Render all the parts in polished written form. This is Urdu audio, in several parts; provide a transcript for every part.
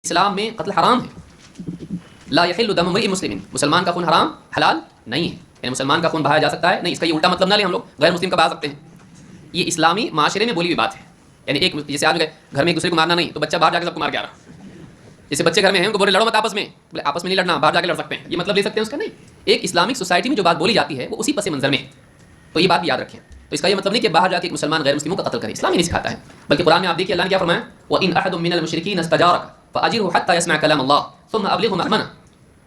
اسلام میں قتل حرام ہے. لا یحل دم امرئ مسلم، مسلمان کا خون حرام حلال نہیں ہے، یعنی مسلمان کا خون بہایا جا سکتا ہے نہیں. اس کا یہ الٹا مطلب نہ لیں ہم لوگ غیر مسلم کا بہا سکتے ہیں. یہ اسلامی معاشرے میں بولی ہوئی بات ہے. یعنی ایک جیسے آج گھر میں ایک دوسرے کو مارنا نہیں تو بچہ باہر جا کے سب کو مار کے آ رہا. جیسے بچے گھر میں ہیں ان کو بولے لڑو مت آپس میں، بولے آپس میں نہیں لڑنا، باہر جا کے لڑ سکتے ہیں. یہ مطلب لے سکتے ہیں اس کا نہیں. ایک اسلامک سوسائٹی میں جو بات بولی جاتی ہے وہ اسی پس منظر میں ہے. تو یہ بات بھی یاد رکھیں. تو اس کا یہ مطلب نہیں کہ باہر جا کے ایک مسلمان غیر مسلموں کا قتل کرے. اسلام یہ نہیں سکھاتا ہے. بلکہ قرآن میں آپ دیکھیے اللہ نے کیا فرمایا، وَإِنْ أَحَدٌ مِّنَ الْمُشْرِكِينَ اسْتَجَارَكَ فَأَجِرْهُ حَتَّى يَسْمَعَ كَلَامَ اللَّهِ ثُمَّ أَبْلِغْهُ مَأْمَنَهُ.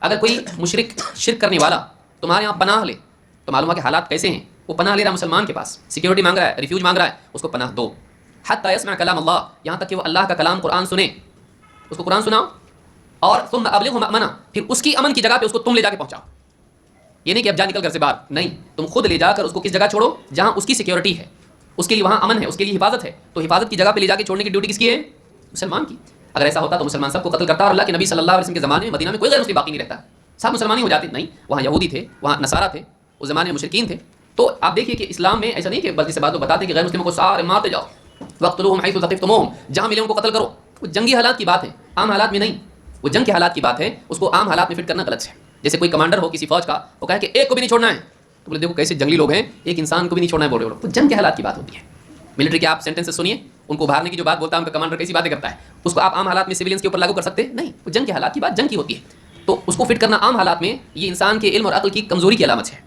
اگر کوئی مشرک شرک کرنے والا تمہارے یہاں پناہ لے تو معلوم ہے کہ حالات کیسے ہیں. وہ پناہ لے رہا مسلمان کے پاس، سیکیورٹی مانگ رہا ہے، ریفیوج مانگ رہا ہے، اس کو پناہ دو. حتی یسمع کلام اللہ، یہاں تک کہ وہ اللہ کا کلام قرآن سنے. اس کو قرآن سناؤ. اور ثم ابلغه مأمنہ، پھر اس کی امن کی جگہ پہ اس کو تم لے جا کے پہنچاؤ. یہ نہیں کہ اب جا نکل گھر سے باہر، نہیں، تم خود لے جا کر اس کو کس جگہ چھوڑو جہاں اس کی سیکیورٹی ہے، اس کے لیے وہاں امن ہے، اس کے لیے حفاظت ہے. تو حفاظت کی جگہ پہ لے جا کے چھوڑنے کی ڈیوٹی کس کی ہے؟ مسلمان کی. اگر ایسا ہوتا تو مسلمان سب کو قتل کرتا، اور اللہ کے نبی صلی اللہ علیہ وسلم کے زمانے میں مدینہ میں کوئی غیر مسلم باقی نہیں رہتا، سب مسلمان ہی ہو جاتے. نہیں، وہاں یہودی تھے، وہاں نصارہ تھے، اس زمانے میں مشرکین تھے. تو آپ دیکھیے کہ اسلام میں ایسا نہیں کہ بلکہ سے بات بتاتے ہیں کہ غیر مسلموں کو سارے مارتے جاؤ، وقتلوہم حیث ثقفتموہم، جہاں ملے ان کو قتل کرو. وہ جنگی حالات کی بات ہے، عام حالات میں نہیں. وہ جنگ کے حالات کی بات ہے، اس کو عام حالات میں فٹ کرنا غلط ہے. جیسے کوئی کمانڈر ہو کسی فوج کا، وہ کہے کہ ایک کو بھی نہیں چھوڑنا ہے، تو بولے دیکھو کیسے جنگلی لوگ ہیں، ایک انسان کو بھی نہیں چھوڑنا ہے بول رہے ہو. تو جنگ کے حالات کی بات ہوتی ہے. ملٹری کے آپ سینٹنس سنیے، ان کو ابھارنے کی جو بات بولتا ہے ان کا کمانڈر کیسی باتیں کرتا ہے، اس کو آپ عام حالات میں سویلینز کے اوپر لاگو کر سکتے ہیں؟ نہیں. وہ جنگ کے حالات کی بات جنگ کی ہوتی ہے. تو اس کو فٹ کرنا عام حالات میں یہ انسان کے علم اور عقل کی کمزوری کی علامت ہے.